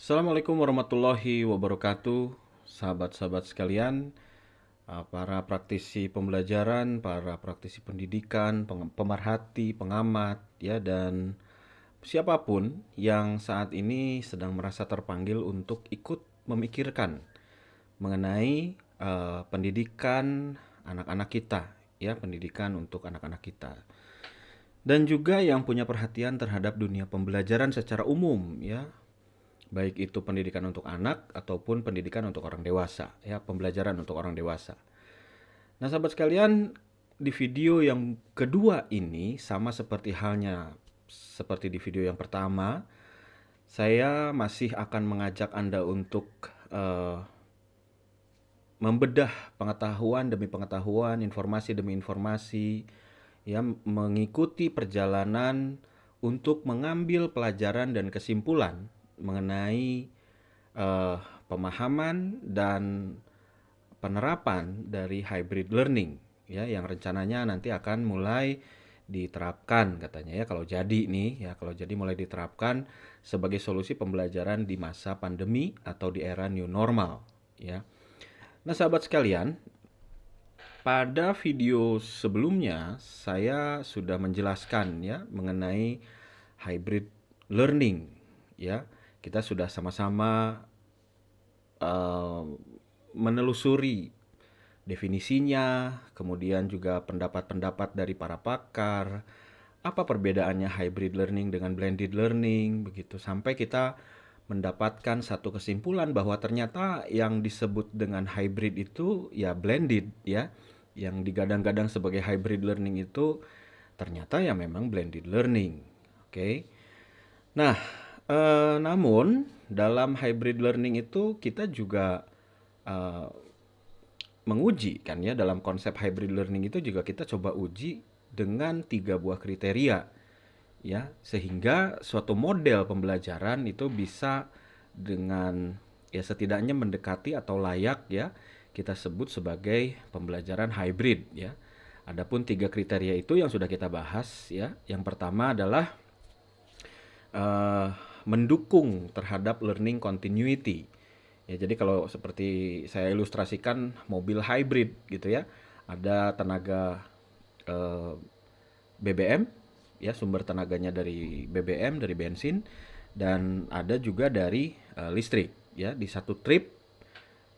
Assalamualaikum warahmatullahi wabarakatuh, sahabat-sahabat sekalian, para praktisi pembelajaran, para praktisi pendidikan, pemerhati, pengamat, ya, dan siapapun yang saat ini sedang merasa terpanggil untuk ikut memikirkan mengenai pendidikan anak-anak kita, ya, pendidikan untuk anak-anak kita. Dan juga yang punya perhatian terhadap dunia pembelajaran secara umum, ya, baik itu pendidikan untuk anak ataupun pendidikan untuk orang dewasa, ya, pembelajaran untuk orang dewasa. Nah, sahabat sekalian, di video yang kedua ini sama seperti halnya seperti di video yang pertama, saya masih akan mengajak Anda untuk membedah pengetahuan demi pengetahuan, informasi demi informasi, ya, mengikuti perjalanan untuk mengambil pelajaran dan kesimpulan mengenai eh, pemahaman dan penerapan dari hybrid learning, ya, yang rencananya nanti akan mulai diterapkan katanya, ya, kalau jadi nih, ya, kalau jadi mulai diterapkan sebagai solusi pembelajaran di masa pandemi atau di era new normal, ya. Nah, sahabat sekalian, pada video sebelumnya saya sudah menjelaskan, ya, mengenai hybrid learning, ya. Kita sudah sama-sama eh, menelusuri definisinya, kemudian juga pendapat-pendapat dari para pakar, apa perbedaannya hybrid learning dengan blended learning, begitu, sampai kita mendapatkan satu kesimpulan bahwa ternyata yang disebut dengan hybrid itu ya blended, ya, yang digadang-gadang sebagai hybrid learning itu ternyata ya memang blended learning. Oke. Nah, namun dalam hybrid learning itu kita juga eh, menguji kan, ya, dalam konsep hybrid learning itu juga kita coba uji dengan 3 buah kriteria, ya, sehingga suatu model pembelajaran itu bisa dengan, ya, setidaknya mendekati atau layak, ya, kita sebut sebagai pembelajaran hybrid, ya. Adapun 3 kriteria itu yang sudah kita bahas, ya. Yang pertama adalah eh, mendukung terhadap learning continuity. Ya, jadi kalau seperti saya ilustrasikan mobil hybrid gitu, ya. Ada tenaga BBM, ya, sumber tenaganya dari BBM, dari bensin, dan ada juga dari listrik, ya. Di satu trip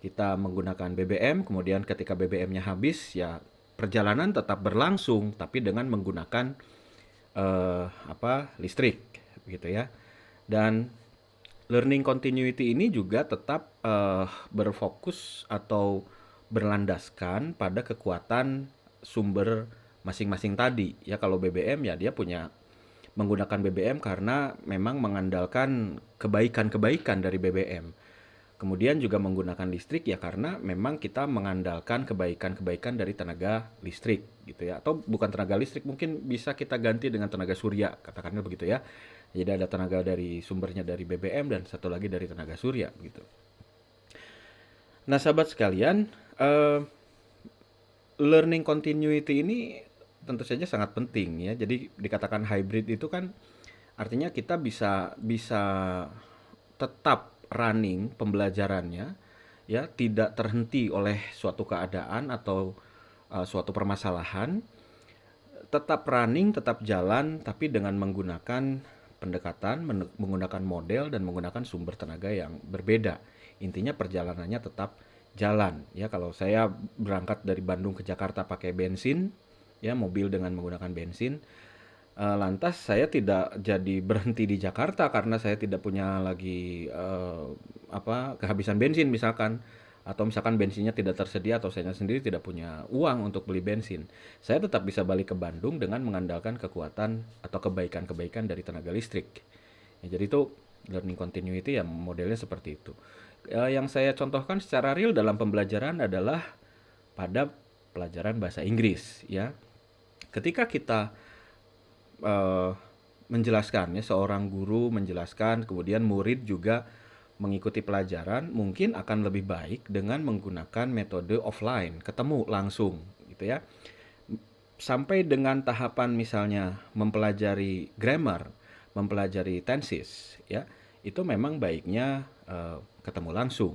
kita menggunakan BBM, kemudian ketika BBM-nya habis, ya, perjalanan tetap berlangsung tapi dengan menggunakan listrik, gitu, ya. Dan learning continuity ini juga tetap berfokus atau berlandaskan pada kekuatan sumber masing-masing tadi. Ya, kalau BBM ya dia punya menggunakan BBM karena memang mengandalkan kebaikan-kebaikan dari BBM. Kemudian juga menggunakan listrik ya karena memang kita mengandalkan kebaikan-kebaikan dari tenaga listrik, gitu, ya. Atau bukan tenaga listrik, mungkin bisa kita ganti dengan tenaga surya, katakanlah begitu, ya. Jadi ada tenaga dari sumbernya dari BBM dan satu lagi dari tenaga surya, gitu. Nah, sahabat sekalian, eh, learning continuity ini tentu saja sangat penting, ya. Jadi dikatakan hybrid itu kan artinya kita bisa bisa tetap running pembelajarannya, ya, tidak terhenti oleh suatu keadaan atau suatu permasalahan, tetap running, tetap jalan, tapi dengan menggunakan pendekatan, menggunakan model dan menggunakan sumber tenaga yang berbeda. Intinya perjalanannya tetap jalan, ya. Kalau saya berangkat dari Bandung ke Jakarta pakai bensin, ya, mobil dengan menggunakan bensin, lantas saya tidak jadi berhenti di Jakarta karena saya tidak punya lagi kehabisan bensin misalkan, atau misalkan bensinnya tidak tersedia atau saya sendiri tidak punya uang untuk beli bensin. Saya tetap bisa balik ke Bandung dengan mengandalkan kekuatan atau kebaikan-kebaikan dari tenaga listrik. Ya, jadi itu learning continuity ya modelnya seperti itu. Yang saya contohkan secara real dalam pembelajaran adalah pada pelajaran bahasa Inggris, ya. Ketika kita eh, menjelaskan, ya, seorang guru menjelaskan, kemudian murid juga mengikuti pelajaran, mungkin akan lebih baik dengan menggunakan metode offline, ketemu langsung, gitu, ya. Sampai dengan tahapan misalnya mempelajari grammar, mempelajari tenses, ya, itu memang baiknya ketemu langsung.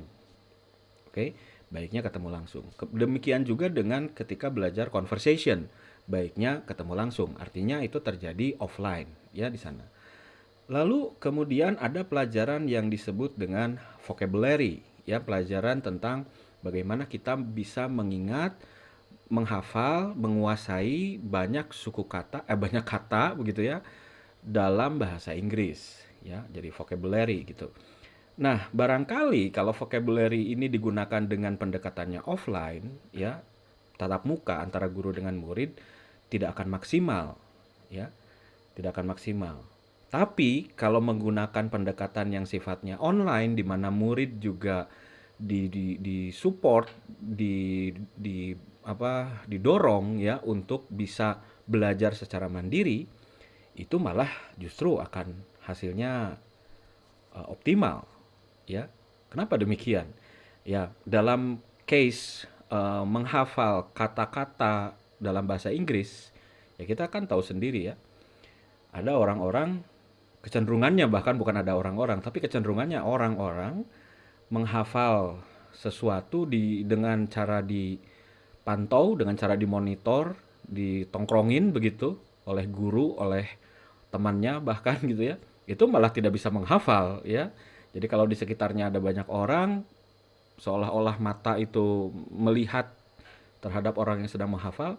Oke, baiknya ketemu langsung. Demikian juga dengan ketika belajar conversation, baiknya ketemu langsung. Artinya itu terjadi offline ya di sana. Lalu kemudian ada pelajaran yang disebut dengan vocabulary, ya, pelajaran tentang bagaimana kita bisa mengingat, menghafal, menguasai banyak kata begitu ya dalam bahasa Inggris, ya. Jadi vocabulary gitu. Nah, barangkali kalau vocabulary ini digunakan dengan pendekatannya offline, ya, tatap muka antara guru dengan murid tidak akan maksimal, ya, tidak akan maksimal. Tapi kalau menggunakan pendekatan yang sifatnya online, di mana murid juga di support, di apa, didorong ya untuk bisa belajar secara mandiri, itu malah justru akan hasilnya optimal, ya. Kenapa demikian? Ya, dalam case menghafal kata-kata dalam bahasa Inggris, ya kita kan tahu sendiri ya, ada orang-orang kecenderungannya, bahkan bukan ada orang-orang, tapi kecenderungannya orang-orang menghafal sesuatu dengan cara dipantau, dengan cara dimonitor, ditongkrongin begitu oleh guru, oleh temannya bahkan gitu ya. Itu malah tidak bisa menghafal ya. Jadi kalau di sekitarnya ada banyak orang, seolah-olah mata itu melihat terhadap orang yang sedang menghafal,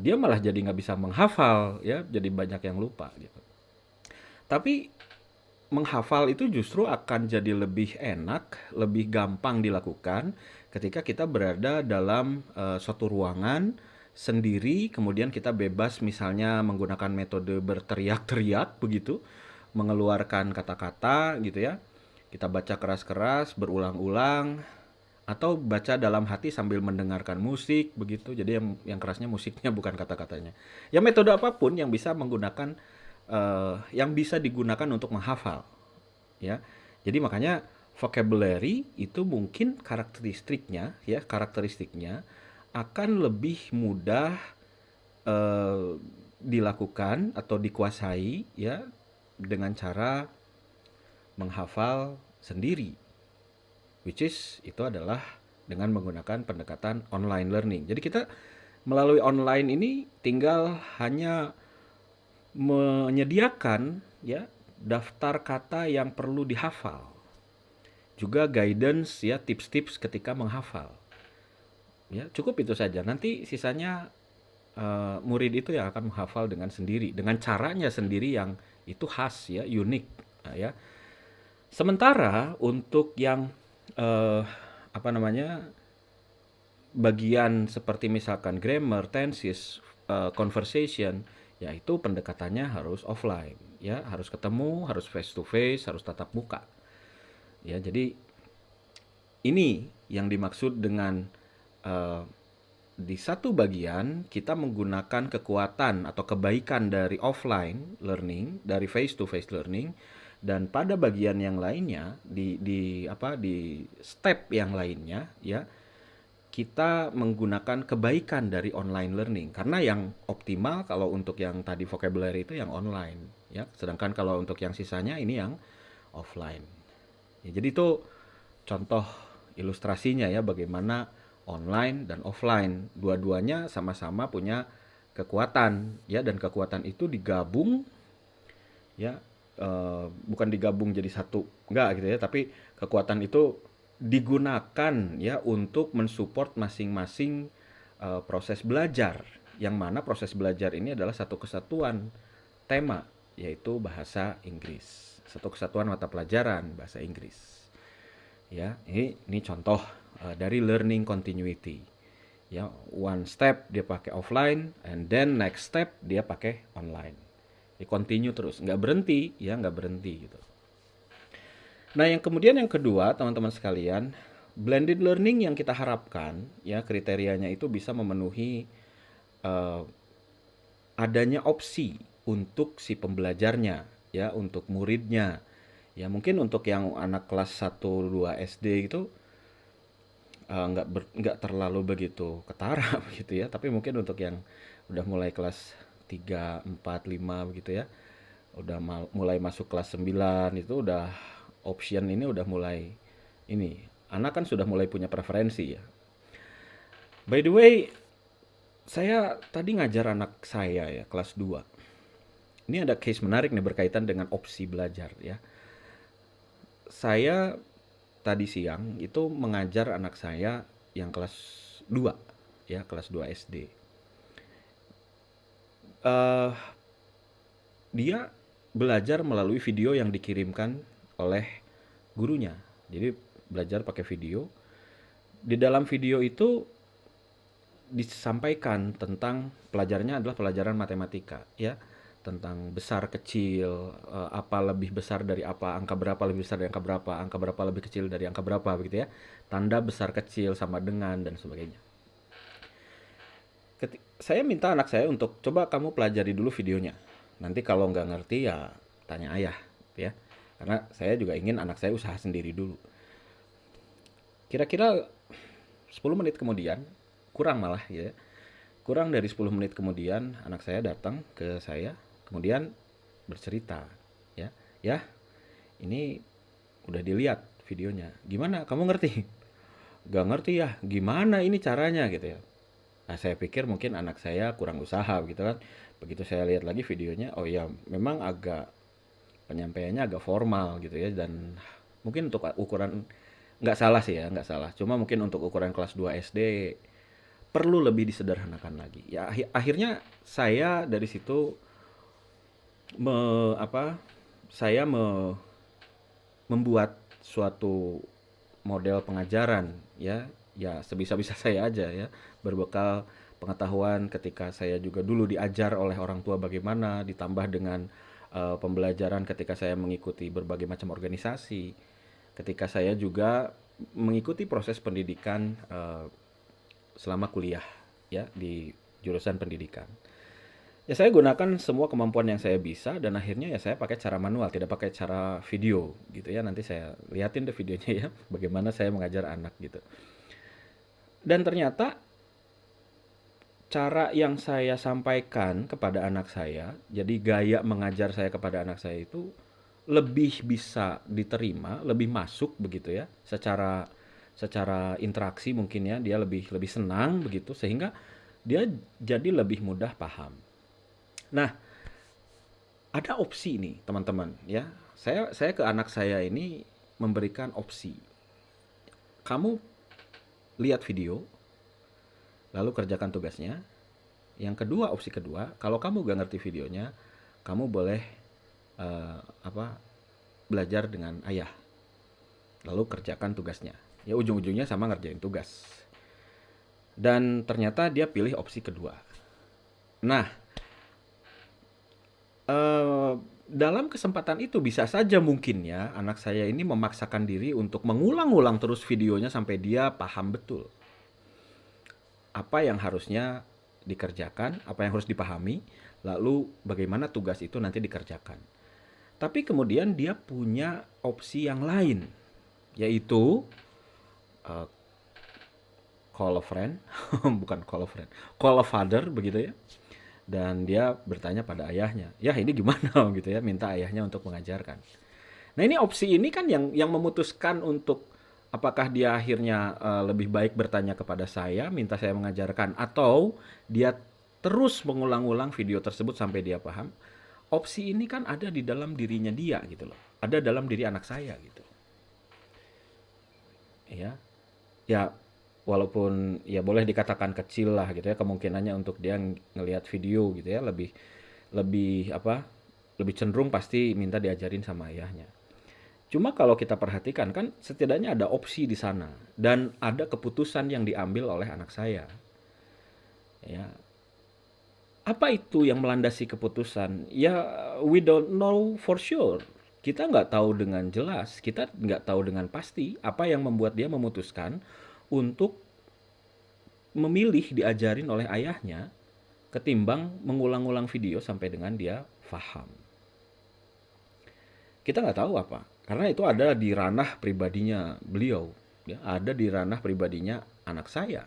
dia malah jadi nggak bisa menghafal ya, jadi banyak yang lupa gitu. Tapi menghafal itu justru akan jadi lebih enak, lebih gampang dilakukan ketika kita berada dalam suatu ruangan sendiri, kemudian kita bebas misalnya menggunakan metode berteriak-teriak begitu, mengeluarkan kata-kata gitu ya. Kita baca keras-keras, berulang-ulang, atau baca dalam hati sambil mendengarkan musik begitu. Jadi yang kerasnya musiknya bukan kata-katanya. Ya metode apapun yang bisa digunakan untuk menghafal ya. Jadi makanya vocabulary itu mungkin karakteristiknya akan lebih mudah dilakukan atau dikuasai ya dengan cara menghafal sendiri, which is itu adalah dengan menggunakan pendekatan online learning. Jadi kita melalui online ini tinggal hanya menyediakan ya daftar kata yang perlu dihafal. Juga guidance ya, tips-tips ketika menghafal. Ya, cukup itu saja. Nanti sisanya murid itu yang akan menghafal dengan sendiri, dengan caranya sendiri yang itu khas ya, unik. Nah, ya. Sementara untuk yang eh, apa namanya bagian seperti misalkan grammar, tenses, conversation, yaitu pendekatannya harus offline, ya harus ketemu, harus face to face, harus tatap muka, ya. Jadi ini yang dimaksud dengan eh, di satu bagian kita menggunakan kekuatan atau kebaikan dari offline learning, dari face to face learning, dan pada bagian yang lainnya di step yang lainnya ya kita menggunakan kebaikan dari online learning karena yang optimal kalau untuk yang tadi vocabulary itu yang online ya, sedangkan kalau untuk yang sisanya ini yang offline ya. Jadi itu contoh ilustrasinya ya bagaimana online dan offline dua-duanya sama-sama punya kekuatan ya, dan kekuatan itu digabung ya, bukan digabung jadi satu enggak gitu ya, tapi kekuatan itu digunakan ya untuk mensupport masing-masing proses belajar, yang mana proses belajar ini adalah satu kesatuan tema yaitu bahasa Inggris, satu kesatuan mata pelajaran bahasa Inggris ya. Ini contoh dari learning continuity ya, one step dia pakai offline and then next step dia pakai online, di continue terus, nggak berhenti ya, nggak berhenti gitu. Nah, yang kemudian yang kedua, teman-teman sekalian, blended learning yang kita harapkan ya kriterianya itu bisa memenuhi eh, adanya opsi untuk si pembelajarnya ya, untuk muridnya. Ya mungkin untuk yang anak kelas 1 2 SD itu nggak terlalu begitu ketara begitu ya, tapi mungkin untuk yang udah mulai kelas 3 4 5 begitu ya, udah mulai masuk kelas 9 itu udah option ini udah mulai ini. Anak kan sudah mulai punya preferensi ya. By the way, saya tadi ngajar anak saya ya, kelas 2. Ini ada case menarik nih berkaitan dengan opsi belajar ya. Saya tadi siang itu mengajar anak saya yang kelas 2 ya, kelas 2 SD. Eh dia belajar melalui video yang dikirimkan oleh gurunya. Jadi belajar pakai video. Di dalam video itu disampaikan tentang pelajarannya adalah pelajaran matematika ya, tentang besar kecil, apa lebih besar dari apa, angka berapa lebih besar dari angka berapa lebih kecil dari angka berapa begitu ya. Tanda besar kecil sama dengan dan sebagainya. Saya minta anak saya untuk coba kamu pelajari dulu videonya. Nanti kalau nggak ngerti ya tanya ayah ya. Karena saya juga ingin anak saya usaha sendiri dulu. Kira-kira 10 menit kemudian, kurang malah ya. Kurang dari 10 menit kemudian anak saya datang ke saya, kemudian bercerita ya. Ya, ini udah dilihat videonya. Gimana? Kamu ngerti? Gak ngerti ya. Gimana ini caranya gitu ya. Nah, saya pikir mungkin anak saya kurang usaha gitu kan. Begitu saya lihat lagi videonya, oh ya memang agak penyampaiannya agak formal gitu ya, dan mungkin untuk ukuran nggak salah sih ya, nggak salah. Cuma mungkin untuk ukuran kelas 2 SD perlu lebih disederhanakan lagi. Ya akhirnya saya dari situ me, apa saya membuat suatu model pengajaran ya, ya sebisa-bisa saya aja ya, berbekal pengetahuan ketika saya juga dulu diajar oleh orang tua bagaimana, ditambah dengan pembelajaran ketika saya mengikuti berbagai macam organisasi, ketika saya juga mengikuti proses pendidikan selama kuliah ya di jurusan pendidikan. Ya saya gunakan semua kemampuan yang saya bisa dan akhirnya ya saya pakai cara manual, tidak pakai cara video gitu ya. Nanti saya liatin deh videonya ya, bagaimana saya mengajar anak gitu. Dan ternyata cara yang saya sampaikan kepada anak saya, jadi gaya mengajar saya kepada anak saya itu lebih bisa diterima, lebih masuk begitu ya, secara secara interaksi mungkin ya, dia lebih lebih senang begitu sehingga dia jadi lebih mudah paham. Nah, ada opsi nih teman-teman ya. Saya ke anak saya ini memberikan opsi. Kamu lihat video, lalu kerjakan tugasnya. Yang kedua, opsi kedua, kalau kamu gak ngerti videonya, kamu boleh eh, apa belajar dengan ayah, lalu kerjakan tugasnya. Ya ujung-ujungnya sama ngerjain tugas. Dan ternyata dia pilih opsi kedua. Nah, eh, dalam kesempatan itu bisa saja mungkin ya anak saya ini memaksakan diri untuk mengulang-ulang terus videonya sampai dia paham betul apa yang harusnya dikerjakan, apa yang harus dipahami, lalu bagaimana tugas itu nanti dikerjakan. Tapi kemudian dia punya opsi yang lain, yaitu uh, call a friend, bukan call a friend, call a father begitu ya. Dan dia bertanya pada ayahnya, ya ini gimana gitu ya, minta ayahnya untuk mengajarkan. Nah ini opsi ini kan yang memutuskan untuk apakah dia akhirnya lebih baik bertanya kepada saya, minta saya mengajarkan, atau dia terus mengulang-ulang video tersebut sampai dia paham. Opsi ini kan ada di dalam dirinya dia gitu loh, ada dalam diri anak saya gitu, ya. Ya walaupun ya boleh dikatakan kecil lah gitu ya kemungkinannya untuk dia ngelihat video gitu ya, lebih lebih apa lebih cenderung pasti minta diajarin sama ayahnya. Cuma kalau kita perhatikan kan setidaknya ada opsi di sana dan ada keputusan yang diambil oleh anak saya. Ya, apa itu yang melandasi keputusan? Ya, we don't know for sure. Kita nggak tahu dengan jelas, kita nggak tahu dengan pasti apa yang membuat dia memutuskan untuk memilih diajarin oleh ayahnya ketimbang mengulang-ulang video sampai dengan dia paham. Kita nggak tahu apa, karena itu ada di ranah pribadinya beliau, ya, ada di ranah pribadinya anak saya.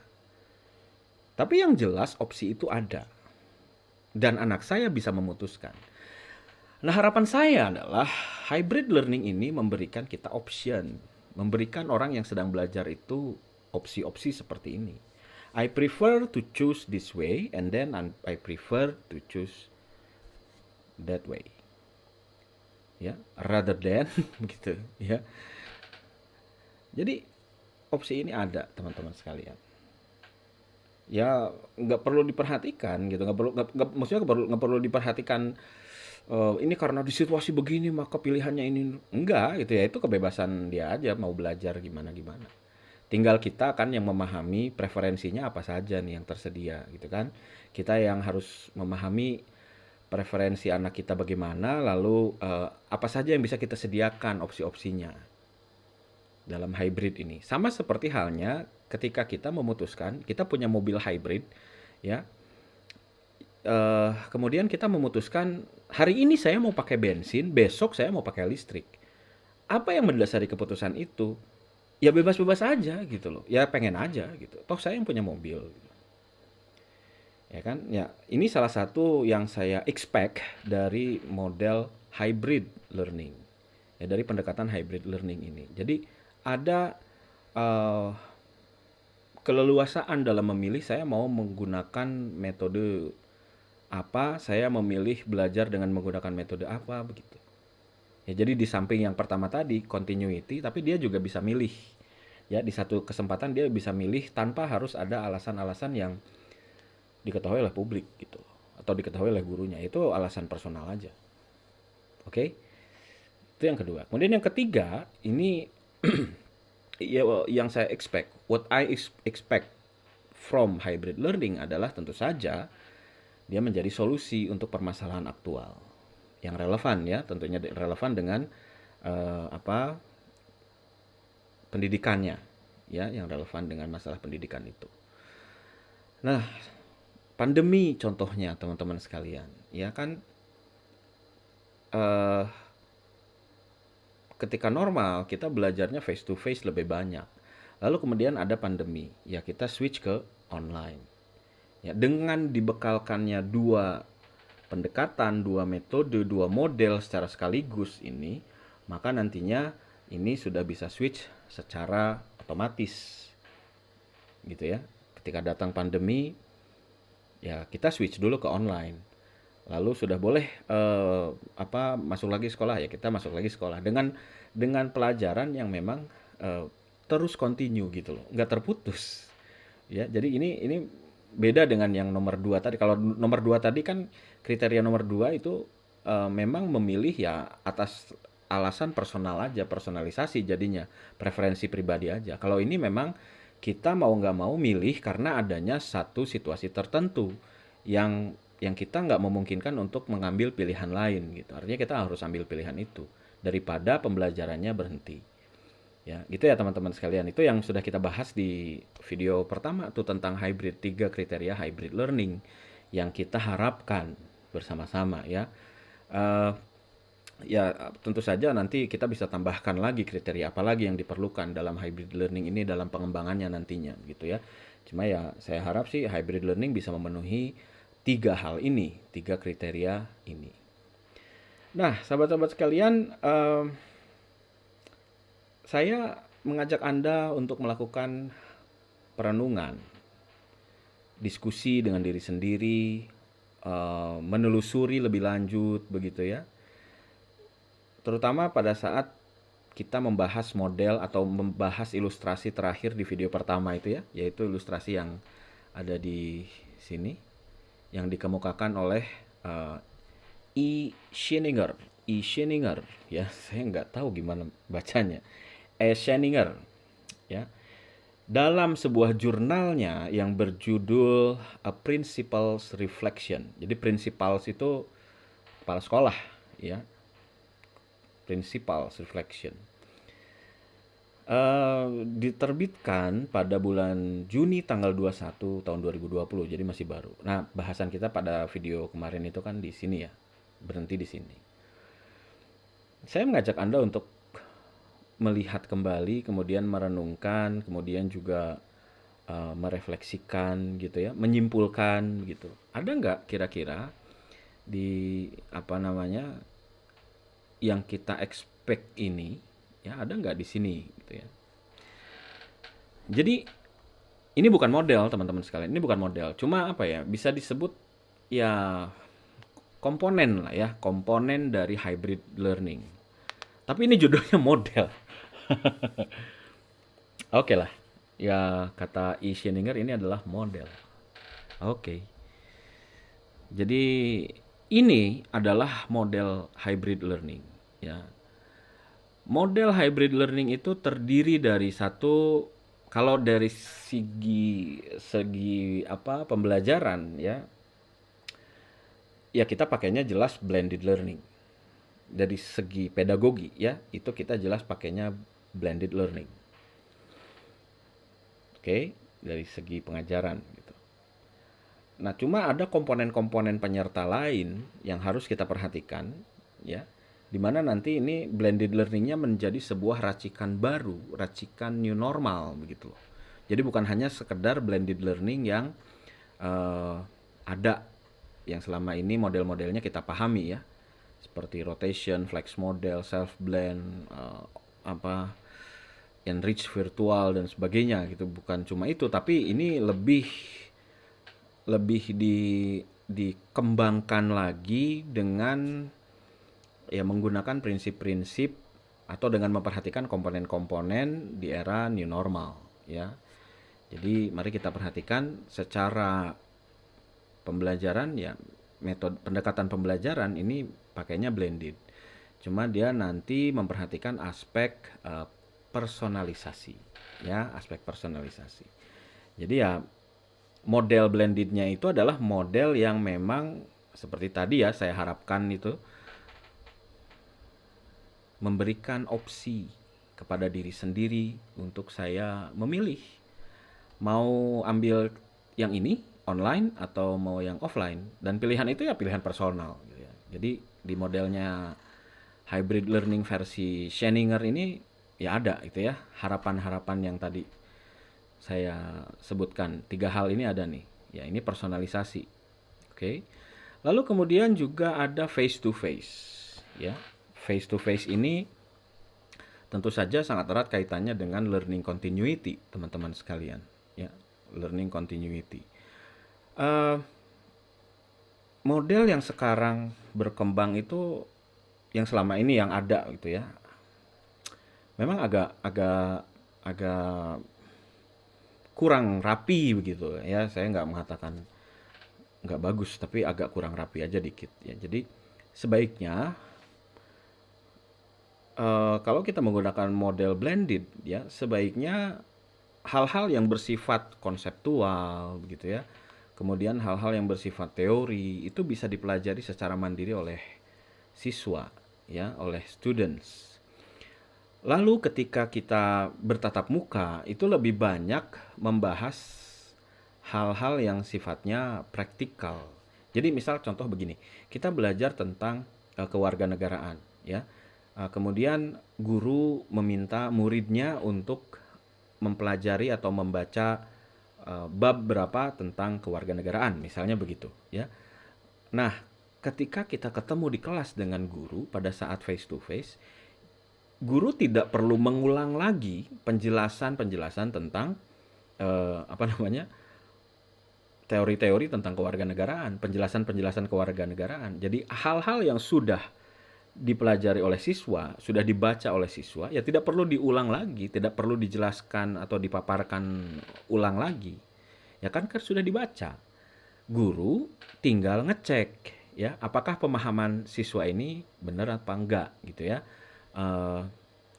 Tapi yang jelas opsi itu ada dan anak saya bisa memutuskan. Nah, harapan saya adalah hybrid learning ini memberikan kita option, memberikan orang yang sedang belajar itu opsi-opsi seperti ini. I prefer to choose this way and then I prefer to choose that way. Ya, rather than gitu, ya. Jadi opsi ini ada, teman-teman sekalian. Ya, nggak perlu diperhatikan gitu, maksudnya nggak perlu diperhatikan, ini karena di situasi begini maka pilihannya ini, enggak gitu ya, itu kebebasan dia aja mau belajar gimana gimana. Tinggal kita kan yang memahami preferensinya apa saja nih yang tersedia gitu kan. Kita yang harus memahami preferensi anak kita bagaimana, lalu apa saja yang bisa kita sediakan opsi-opsinya dalam hybrid ini. Sama seperti halnya ketika kita memutuskan kita punya mobil hybrid, ya. Kemudian kita memutuskan hari ini saya mau pakai bensin, besok saya mau pakai listrik. Apa yang mendasari keputusan itu? Ya bebas-bebas aja gitu loh. Ya pengen aja gitu. Toh saya yang punya mobil. Ya kan? Ya, ini salah satu yang saya expect dari model hybrid learning. Ya, dari pendekatan hybrid learning ini. Jadi ada eh, keleluasaan dalam memilih saya mau menggunakan metode apa, saya memilih belajar dengan menggunakan metode apa begitu. Ya, jadi di samping yang pertama tadi continuity, tapi dia juga bisa milih. Ya, di satu kesempatan dia bisa milih tanpa harus ada alasan-alasan yang diketahui oleh publik gitu atau diketahui oleh gurunya. Itu alasan personal aja. Oke? Itu yang kedua. Kemudian yang ketiga, ini ya, yang saya expect, what I expect from hybrid learning adalah tentu saja dia menjadi solusi untuk permasalahan aktual yang relevan, ya, tentunya relevan dengan apa pendidikannya, ya, yang relevan dengan masalah pendidikan itu. Nah, pandemi contohnya teman-teman sekalian, ya kan, eh, ketika normal kita belajarnya face to face lebih banyak. Lalu kemudian ada pandemi, ya kita switch ke online. Ya, dengan dibekalkannya dua pendekatan, dua metode, dua model secara sekaligus ini, maka nantinya ini sudah bisa switch secara otomatis. Gitu ya. Ketika datang pandemi, ya kita switch dulu ke online. Lalu sudah boleh masuk lagi sekolah, ya kita masuk lagi sekolah dengan pelajaran yang memang terus continue gitu loh, nggak terputus. Ya, jadi ini beda dengan yang nomor dua tadi. Kalau nomor dua tadi kan kriteria nomor dua itu memang memilih ya atas alasan personal aja, personalisasi jadinya, preferensi pribadi aja. Kalau ini memang kita mau nggak mau milih karena adanya satu situasi tertentu yang kita nggak memungkinkan untuk mengambil pilihan lain gitu. Artinya kita harus ambil pilihan itu daripada pembelajarannya berhenti. Ya, gitu ya teman-teman sekalian. Itu yang sudah kita bahas di video pertama tuh tentang hybrid, tiga kriteria hybrid learning yang kita harapkan bersama-sama, ya. Eh, ya tentu saja nanti kita bisa tambahkan lagi kriteria apa lagi yang diperlukan dalam hybrid learning ini dalam pengembangannya nantinya gitu ya. Cuma ya saya harap sih hybrid learning bisa memenuhi tiga hal ini, tiga kriteria ini. Nah, sahabat-sahabat sekalian, saya mengajak Anda untuk melakukan perenungan, diskusi dengan diri sendiri, menelusuri lebih lanjut begitu ya. Terutama pada saat kita membahas model atau membahas ilustrasi terakhir di video pertama itu ya, yaitu ilustrasi yang ada di sini yang dikemukakan oleh uh, E. Scheninger, ya, saya nggak tahu gimana bacanya. Scheninger, ya, dalam sebuah jurnalnya yang berjudul A Principal's Reflection. Jadi Principals itu kepala sekolah, ya. Principal's Reflection. Diterbitkan pada bulan Juni tanggal 21 tahun 2020, jadi masih baru. Nah, bahasan kita pada video kemarin itu kan di sini ya, berhenti di sini. Saya mengajak Anda untuk melihat kembali, kemudian merenungkan, kemudian juga merefleksikan gitu ya, menyimpulkan gitu. Ada nggak kira-kira di apa namanya yang kita expect ini, ya ada nggak di sini gitu ya. Jadi ini bukan model teman-teman sekalian, ini bukan model. Cuma apa ya, bisa disebut ya komponen lah ya, komponen dari hybrid learning. Tapi ini judulnya model. Oke lah, ya kata E. Sheninger ini adalah model. Oke, jadi ini adalah model hybrid learning. Ya, model hybrid learning itu terdiri dari satu, kalau dari segi segi apa pembelajaran ya, ya kita pakainya jelas blended learning. Dari segi pedagogi ya, itu kita jelas pakainya blended learning. Oke, dari segi pengajaran gitu. Nah, cuma ada komponen-komponen penyerta lain yang harus kita perhatikan ya. Di mana nanti ini blended learningnya menjadi sebuah racikan baru, racikan new normal begitu loh. Jadi bukan hanya sekedar blended learning yang ada yang selama ini model-modelnya kita pahami ya, seperti rotation, flex model, self blend, apa enrich virtual dan sebagainya gitu. Bukan cuma itu, tapi ini lebih lebih dikembangkan lagi dengan ya menggunakan prinsip-prinsip atau dengan memperhatikan komponen-komponen di era new normal ya. Jadi mari kita perhatikan secara pembelajaran ya, metode pendekatan pembelajaran ini pakainya blended. Cuma dia nanti memperhatikan aspek personalisasi ya, aspek personalisasi. Jadi ya model blendednya itu adalah model yang memang seperti tadi ya saya harapkan itu memberikan opsi kepada diri sendiri untuk saya memilih mau ambil yang ini online atau mau yang offline, dan pilihan itu ya pilihan personal gitu ya. Jadi di modelnya hybrid learning versi Sheninger ini ya ada itu ya, harapan-harapan yang tadi saya sebutkan. Tiga hal ini ada nih ya, ini personalisasi. Oke. Lalu kemudian juga ada face to face ya. Face to face ini tentu saja sangat erat kaitannya dengan learning continuity teman-teman sekalian ya, learning continuity. Model yang sekarang berkembang itu, yang selama ini yang ada gitu ya, memang agak agak agak kurang rapi begitu ya. Saya nggak mengatakan nggak bagus, tapi agak kurang rapi aja dikit ya. Jadi sebaiknya kalau kita menggunakan model blended ya, sebaiknya hal-hal yang bersifat konseptual begitu ya, kemudian hal-hal yang bersifat teori itu bisa dipelajari secara mandiri oleh siswa ya, oleh students. Lalu ketika kita bertatap muka itu lebih banyak membahas hal-hal yang sifatnya praktikal. Jadi misal contoh begini, kita belajar tentang kewarganegaraan ya. Kemudian guru meminta muridnya untuk mempelajari atau membaca bab berapa tentang kewarganegaraan, misalnya begitu ya. Nah, ketika kita ketemu di kelas dengan guru pada saat face to face, guru tidak perlu mengulang lagi penjelasan-penjelasan tentang apa namanya, teori-teori tentang kewarganegaraan, penjelasan-penjelasan kewarganegaraan. Jadi hal-hal yang sudah dipelajari oleh siswa, sudah dibaca oleh siswa, ya tidak perlu diulang lagi, tidak perlu dijelaskan atau dipaparkan ulang lagi. Ya kan sudah dibaca. Guru tinggal ngecek ya, apakah pemahaman siswa ini benar apa enggak gitu ya. Eh,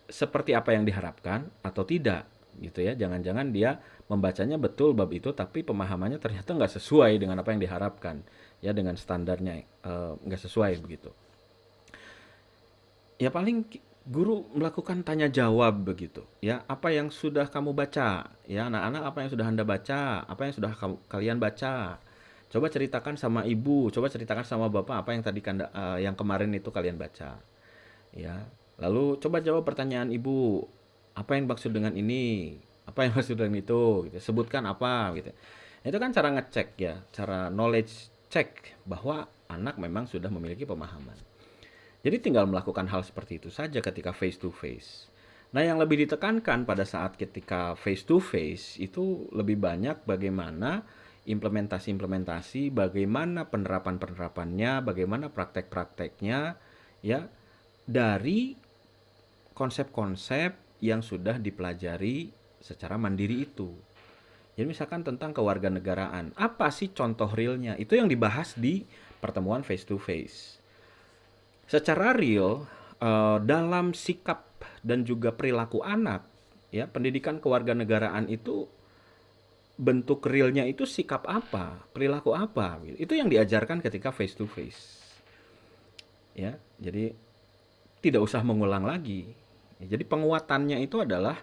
Seperti apa yang diharapkan atau tidak gitu ya. Jangan-jangan dia membacanya betul bab itu, tapi pemahamannya ternyata nggak sesuai dengan apa yang diharapkan ya, dengan standarnya nggak sesuai begitu. Ya paling guru melakukan tanya jawab begitu ya, apa yang sudah kamu baca ya anak-anak, apa yang sudah anda baca, apa yang sudah kalian baca, coba ceritakan sama ibu, coba ceritakan sama bapak apa yang tadi yang kemarin itu kalian baca ya. Lalu coba jawab pertanyaan ibu, apa yang maksud dengan ini, apa yang maksud dengan itu gitu. Sebutkan apa gitu. Itu kan cara ngecek ya, cara knowledge check bahwa anak memang sudah memiliki pemahaman. Jadi tinggal melakukan hal seperti itu saja ketika face to face. Nah, yang lebih ditekankan pada saat ketika face to face itu lebih banyak bagaimana implementasi-implementasi, bagaimana penerapan-penerapannya, bagaimana praktek-prakteknya, ya, dari konsep-konsep yang sudah dipelajari secara mandiri itu. Jadi misalkan tentang kewarganegaraan, apa sih contoh realnya? Itu yang dibahas di pertemuan face to face. Secara real, dalam sikap dan juga perilaku anak, ya, pendidikan kewarganegaraan itu bentuk realnya itu sikap apa, perilaku apa, gitu. Itu yang diajarkan ketika face to face. Ya, jadi tidak usah mengulang lagi. Jadi penguatannya itu adalah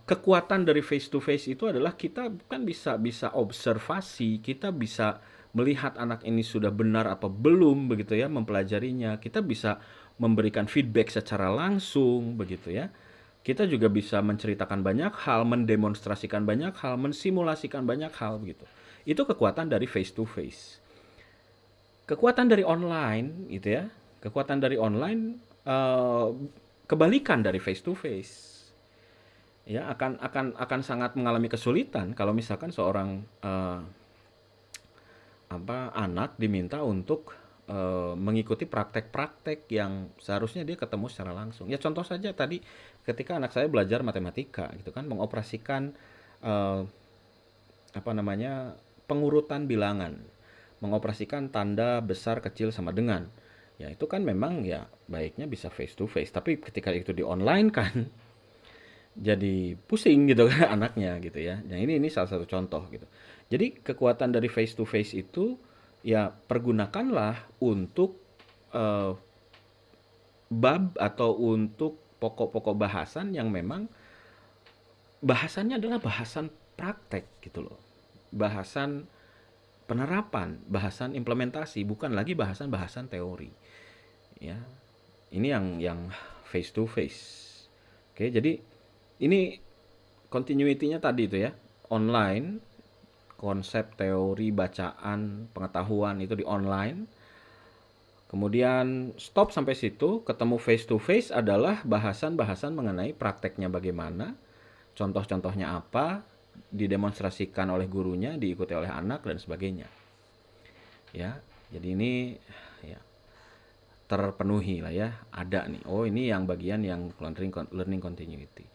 kekuatan dari face to face itu adalah kita kan bisa bisa observasi, kita bisa melihat anak ini sudah benar apa belum begitu ya mempelajarinya. Kita bisa memberikan feedback secara langsung begitu ya. Kita juga bisa menceritakan banyak hal, mendemonstrasikan banyak hal, mensimulasikan banyak hal begitu. Itu kekuatan dari face to face. Kekuatan dari online gitu ya. Kekuatan dari online kebalikan dari face to face. Ya, akan sangat mengalami kesulitan kalau misalkan seorang anak diminta untuk mengikuti praktek-praktek yang seharusnya dia ketemu secara langsung. Ya contoh saja tadi ketika anak saya belajar matematika gitu kan mengoperasikan eh, apa namanya pengurutan bilangan, mengoperasikan tanda besar kecil sama dengan. Ya itu kan memang ya baiknya bisa face to face, tapi ketika itu di online kan jadi pusing gitu kan anaknya gitu ya. Nah ini salah satu contoh gitu. Jadi kekuatan dari face to face itu ya pergunakanlah untuk eh, bab atau untuk pokok-pokok bahasan yang memang bahasannya adalah bahasan praktek gitu loh. Bahasan penerapan, bahasan implementasi, bukan lagi bahasan-bahasan teori. Ya, ini yang face to face. Oke, jadi ini continuity-nya tadi itu ya, online, konsep, teori, bacaan, pengetahuan itu di online. Kemudian stop sampai situ, ketemu face to face adalah bahasan-bahasan mengenai prakteknya bagaimana, contoh-contohnya apa, didemonstrasikan oleh gurunya, diikuti oleh anak dan sebagainya. Ya, jadi ini ya terpenuhi lah ya, ada nih. Oh, ini yang bagian yang learning continuity.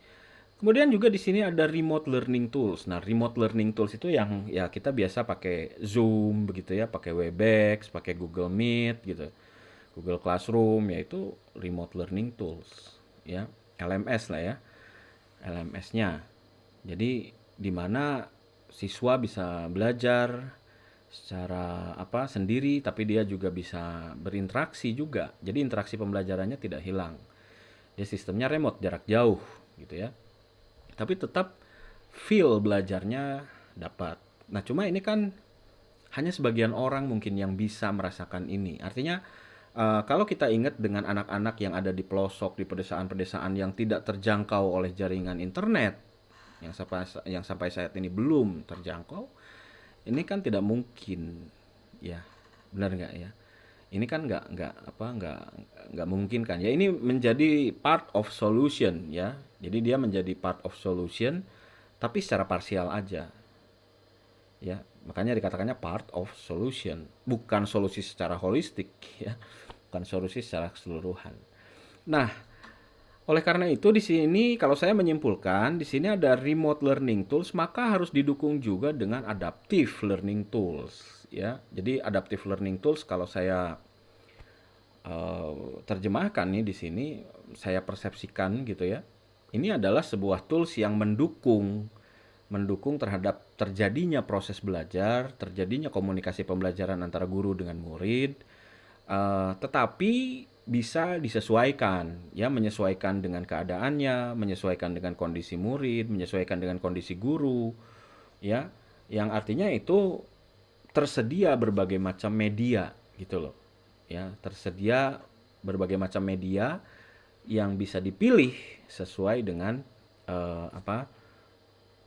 Kemudian juga di sini ada remote learning tools. Nah, remote learning tools itu yang ya kita biasa pakai Zoom begitu ya, pakai Webex, pakai Google Meet gitu. Google Classroom yaitu remote learning tools ya, LMS lah ya. LMS-nya. Jadi di mana siswa bisa belajar secara sendiri tapi dia juga bisa berinteraksi juga. Jadi interaksi pembelajarannya tidak hilang. Dia sistemnya remote jarak jauh gitu ya. Tapi tetap feel belajarnya dapat. Nah, cuma ini kan hanya sebagian orang mungkin yang bisa merasakan ini. Artinya kalau kita ingat dengan anak-anak yang ada di pelosok, di pedesaan-pedesaan yang tidak terjangkau oleh jaringan internet, yang sampai saat ini belum terjangkau, ini kan tidak mungkin, ya, benar nggak ya? Ini kan nggak mungkin kan? Ya ini menjadi part of solution ya. Jadi dia menjadi part of solution, tapi secara parsial aja, ya. Makanya dikatakannya part of solution, bukan solusi secara holistik, ya, bukan solusi secara keseluruhan. Nah, oleh karena itu di sini kalau saya menyimpulkan di sini ada remote learning tools maka harus didukung juga dengan adaptive learning tools ya. Jadi adaptive learning tools kalau saya terjemahkan nih di sini saya persepsikan gitu ya. Ini adalah sebuah tools yang mendukung terhadap terjadinya proses belajar, terjadinya komunikasi pembelajaran antara guru dengan murid, tetapi bisa disesuaikan, ya menyesuaikan dengan keadaannya, menyesuaikan dengan kondisi murid, menyesuaikan dengan kondisi guru, ya, yang artinya itu tersedia berbagai macam media gitu loh, ya, tersedia berbagai macam media yang bisa dipilih sesuai dengan apa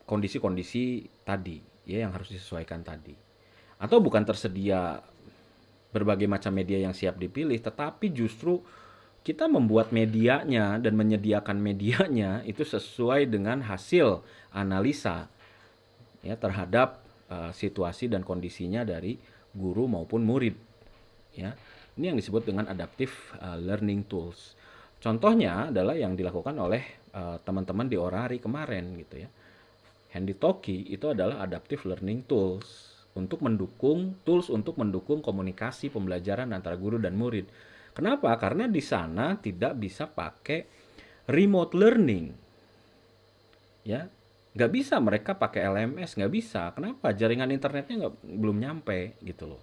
kondisi-kondisi tadi, ya yang harus disesuaikan tadi, atau bukan tersedia berbagai macam media yang siap dipilih, tetapi justru kita membuat medianya dan menyediakan medianya itu sesuai dengan hasil analisa ya terhadap situasi dan kondisinya dari guru maupun murid ya. Ini yang disebut dengan adaptive learning tools. Contohnya adalah yang dilakukan oleh teman-teman di Orari kemarin gitu ya. HandyTalki itu adalah adaptive learning tools untuk mendukung komunikasi pembelajaran antara guru dan murid. Kenapa? Karena di sana tidak bisa pakai remote learning. Ya, nggak bisa mereka pakai LMS, nggak bisa. Kenapa? Jaringan internetnya belum nyampe gitu loh.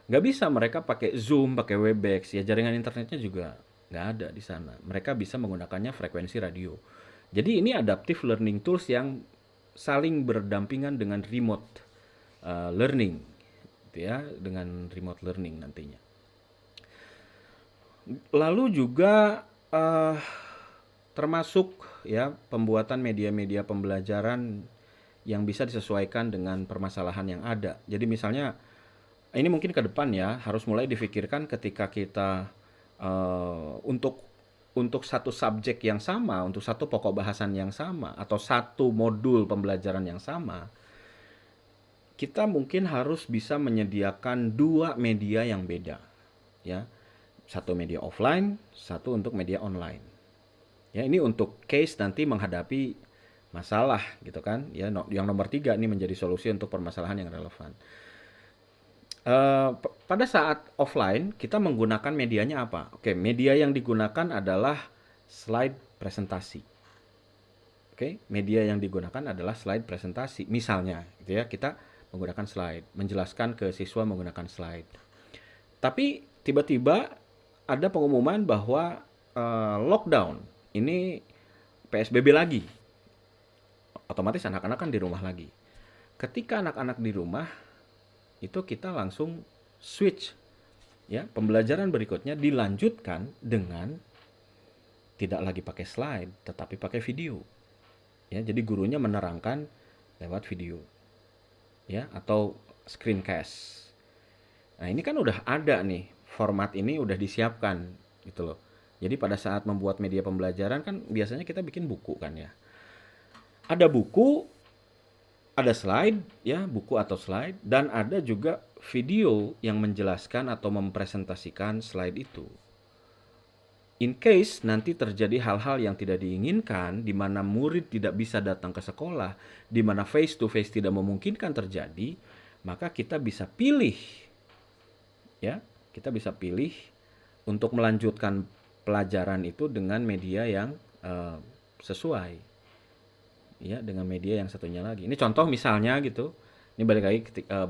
Nggak bisa mereka pakai Zoom, pakai Webex, ya jaringan internetnya juga nggak ada di sana. Mereka bisa menggunakannya frekuensi radio. Jadi ini adaptive learning tools yang saling berdampingan dengan remote learning, gitu ya, dengan remote learning nantinya. Lalu juga termasuk ya pembuatan media-media pembelajaran yang bisa disesuaikan dengan permasalahan yang ada. Jadi misalnya ini mungkin ke depan ya harus mulai difikirkan ketika kita untuk satu subjek yang sama, untuk satu pokok bahasan yang sama atau satu modul pembelajaran yang sama, kita mungkin harus bisa menyediakan dua media yang beda, ya. Satu media offline, satu untuk media online. Ya, ini untuk case nanti menghadapi masalah gitu kan. Ya, yang nomor 3 ini menjadi solusi untuk permasalahan yang relevan. Pada saat offline kita menggunakan medianya apa? Oke, media yang digunakan adalah slide presentasi. Oke, media yang digunakan adalah slide presentasi. Misalnya, gitu ya, kita menggunakan slide, menjelaskan ke siswa menggunakan slide. Tapi tiba-tiba ada pengumuman bahwa lockdown, ini PSBB lagi. Otomatis anak-anak kan di rumah lagi. Ketika anak-anak di rumah, itu kita langsung switch ya, pembelajaran berikutnya dilanjutkan dengan tidak lagi pakai slide tetapi pakai video ya. Jadi gurunya menerangkan lewat video ya, atau screencast. Nah, ini kan udah ada nih, format ini udah disiapkan gitu loh. Jadi pada saat membuat media pembelajaran kan biasanya kita bikin buku kan ya. Ada buku, ada slide ya, buku atau slide, dan ada juga video yang menjelaskan atau mempresentasikan slide itu. In case nanti terjadi hal-hal yang tidak diinginkan, di mana murid tidak bisa datang ke sekolah, di mana face to face tidak memungkinkan terjadi, maka kita bisa pilih ya, kita bisa pilih untuk melanjutkan pelajaran itu dengan media yang sesuai ya, dengan media yang satunya lagi. Ini contoh misalnya gitu. Ini balik lagi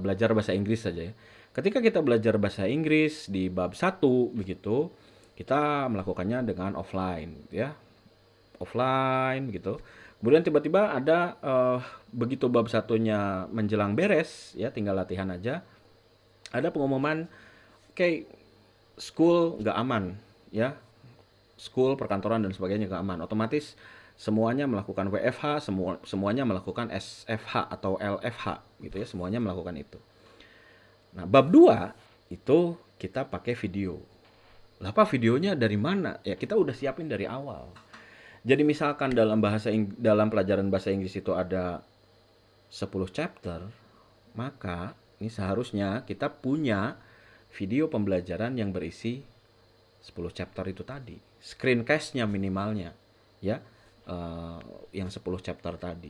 belajar bahasa Inggris saja ya. Ketika kita belajar bahasa Inggris di bab 1 begitu, kita melakukannya dengan offline ya. Offline gitu. Kemudian tiba-tiba ada begitu bab satunya menjelang beres ya, tinggal latihan aja. Ada pengumuman, oke, school nggak aman ya. School, perkantoran dan sebagainya nggak aman. Otomatis semuanya melakukan WFH, semuanya melakukan SFH atau LFH gitu ya, semuanya melakukan itu. Nah, bab 2 itu kita pakai video. Lah apa videonya dari mana? Ya kita udah siapin dari awal. Jadi misalkan dalam pelajaran bahasa Inggris itu ada 10 chapter, maka ini seharusnya kita punya video pembelajaran yang berisi 10 chapter itu tadi. Screencast-nya minimalnya ya. Yang 10 chapter tadi.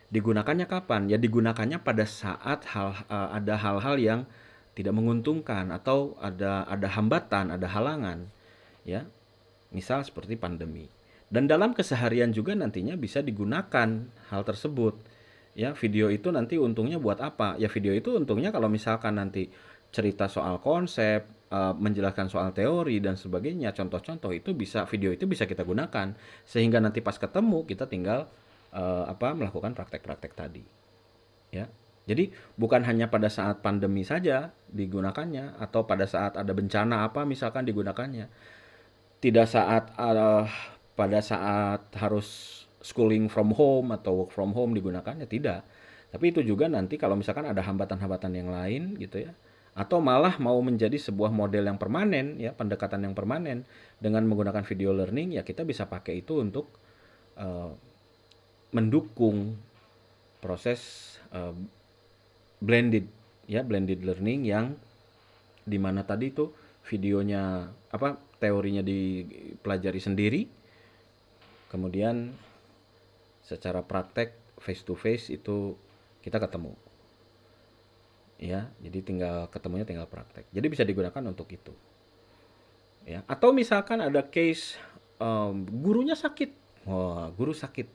Digunakannya kapan? Ya digunakannya pada saat ada hal-hal yang tidak menguntungkan atau ada hambatan, ada halangan, ya. Misal seperti pandemi. Dan dalam keseharian juga nantinya bisa digunakan hal tersebut. Ya, video itu nanti untungnya buat apa? Ya video itu untungnya kalau misalkan nanti cerita soal konsep, menjelaskan soal teori dan sebagainya, contoh-contoh itu video itu bisa kita gunakan sehingga nanti pas ketemu kita tinggal melakukan praktek-praktek tadi. Ya. Jadi bukan hanya pada saat pandemi saja digunakannya atau pada saat ada bencana apa misalkan digunakannya. Tidak pada saat harus schooling from home atau work from home digunakannya, tidak. Tapi itu juga nanti kalau misalkan ada hambatan-hambatan yang lain gitu ya, atau malah mau menjadi sebuah model yang permanen ya, pendekatan yang permanen dengan menggunakan video learning, ya kita bisa pakai itu untuk eh, mendukung proses blended ya, blended learning yang dimana tadi tuh videonya apa, teorinya dipelajari sendiri, kemudian secara praktek face to face itu kita ketemu ya, jadi tinggal praktek, jadi bisa digunakan untuk itu ya. Atau misalkan ada case gurunya sakit, wah guru sakit,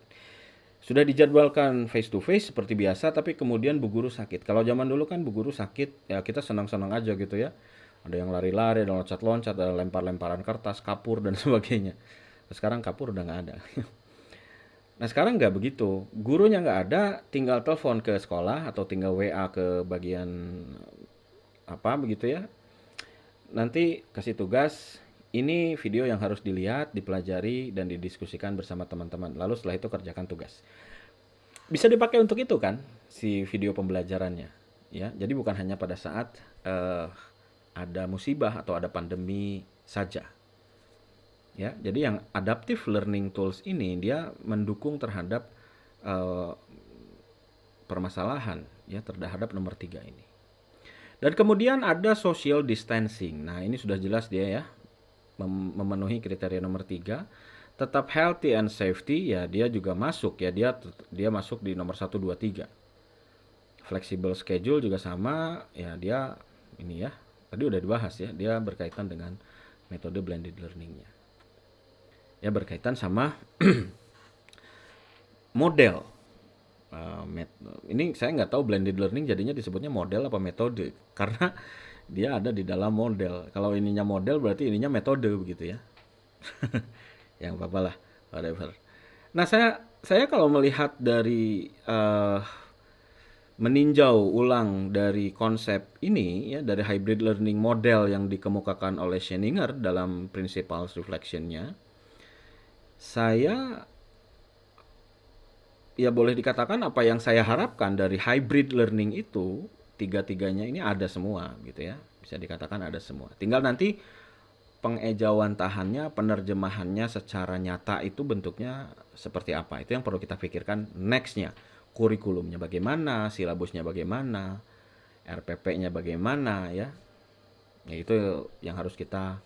sudah dijadwalkan face to face seperti biasa, tapi kemudian bu guru sakit. Kalau zaman dulu kan bu guru sakit, ya kita senang-senang aja gitu ya. Ada yang lari-lari, ada loncat-loncat, ada lempar-lemparan kertas, kapur, dan sebagainya. Sekarang kapur udah nggak ada. Nah sekarang nggak begitu. Gurunya nggak ada, tinggal telepon ke sekolah atau tinggal WA ke bagian apa begitu ya. Nanti kasih tugas, ini video yang harus dilihat, dipelajari, dan didiskusikan bersama teman-teman. Lalu setelah itu kerjakan tugas. Bisa dipakai untuk itu kan si video pembelajarannya ya. Jadi bukan hanya pada saat eh, ada musibah atau ada pandemi saja ya. Jadi yang adaptive learning tools ini dia mendukung terhadap eh, permasalahan ya, terhadap nomor 3 ini. Dan kemudian ada social distancing. Nah ini sudah jelas dia ya, memenuhi kriteria nomor 3. Tetap healthy and safety ya, dia juga masuk ya, dia masuk di nomor 1, 2, 3. Flexible schedule juga sama ya, dia ini ya, tadi udah dibahas ya, dia berkaitan dengan metode blended learningnya ya, berkaitan sama model. Ini saya nggak tahu blended learning jadinya disebutnya model apa metode, karena dia ada di dalam model. Kalau ininya model berarti ininya metode begitu ya. Yang apa-apa lah, whatever. Nah saya kalau melihat dari meninjau ulang dari konsep ini ya, dari hybrid learning model yang dikemukakan oleh Sheninger dalam Principles Reflection-nya, saya ya boleh dikatakan apa yang saya harapkan dari hybrid learning itu, tiga-tiganya ini ada semua gitu ya. Bisa dikatakan ada semua. Tinggal nanti pengejawantahannya, penerjemahannya secara nyata itu bentuknya seperti apa. Itu yang perlu kita pikirkan next-nya. Kurikulumnya bagaimana, silabusnya bagaimana, RPP-nya bagaimana ya. Ya itu yang harus kita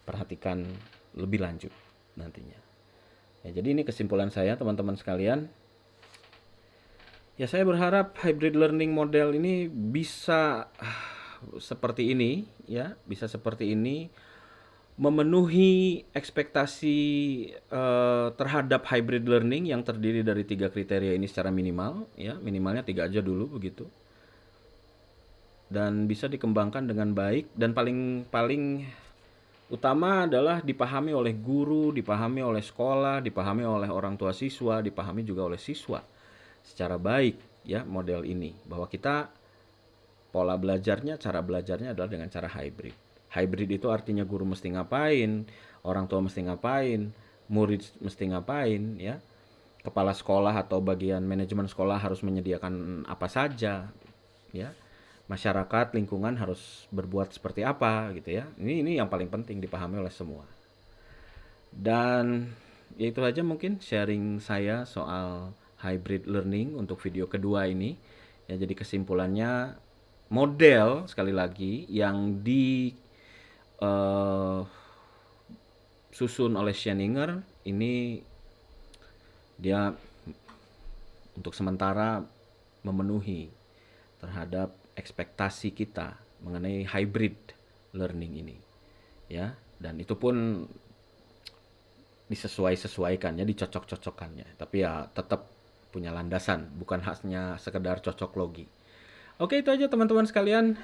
perhatikan lebih lanjut nantinya. Ya, jadi ini kesimpulan saya teman-teman sekalian. Ya saya berharap hybrid learning model ini bisa seperti ini ya, bisa seperti ini memenuhi ekspektasi terhadap hybrid learning yang terdiri dari 3 kriteria ini secara minimal ya, minimalnya 3 aja dulu begitu. Dan bisa dikembangkan dengan baik, dan paling utama adalah dipahami oleh guru, dipahami oleh sekolah, dipahami oleh orang tua siswa, dipahami juga oleh siswa secara baik ya model ini, bahwa kita pola belajarnya, cara belajarnya adalah dengan cara hybrid. Hybrid itu artinya guru mesti ngapain, orang tua mesti ngapain, murid mesti ngapain ya, kepala sekolah atau bagian manajemen sekolah harus menyediakan apa saja ya, masyarakat lingkungan harus berbuat seperti apa gitu ya. Ini yang paling penting dipahami oleh semua. Dan ya itu aja mungkin sharing saya soal hybrid learning untuk video kedua ini. Ya jadi kesimpulannya, model sekali lagi yang disusun oleh Sheninger ini dia untuk sementara memenuhi terhadap ekspektasi kita mengenai hybrid learning ini ya, dan itu pun disesuaikan ya, dicocok-cocokkannya, tapi ya tetap punya landasan, bukan hanya sekedar cocok logi. Oke, itu aja teman-teman sekalian,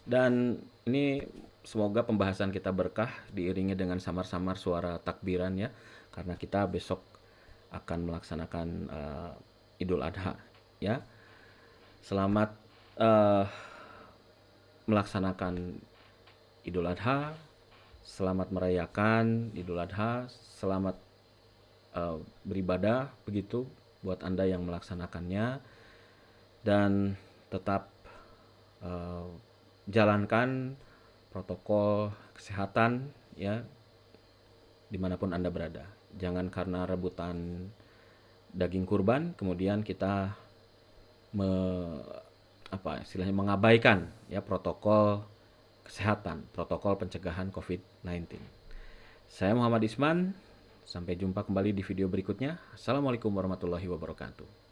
dan ini semoga pembahasan kita berkah diiringi dengan samar-samar suara takbiran ya, karena kita besok akan melaksanakan Idul Adha ya. Selamat melaksanakan Idul Adha, selamat merayakan Idul Adha, selamat beribadah begitu buat Anda yang melaksanakannya, dan tetap jalankan protokol kesehatan ya dimanapun Anda berada. Jangan karena rebutan daging kurban kemudian kita me, istilahnya mengabaikan ya protokol kesehatan, protokol pencegahan COVID-19. Saya Muhammad Isman, sampai jumpa kembali di video berikutnya. Assalamualaikum warahmatullahi wabarakatuh.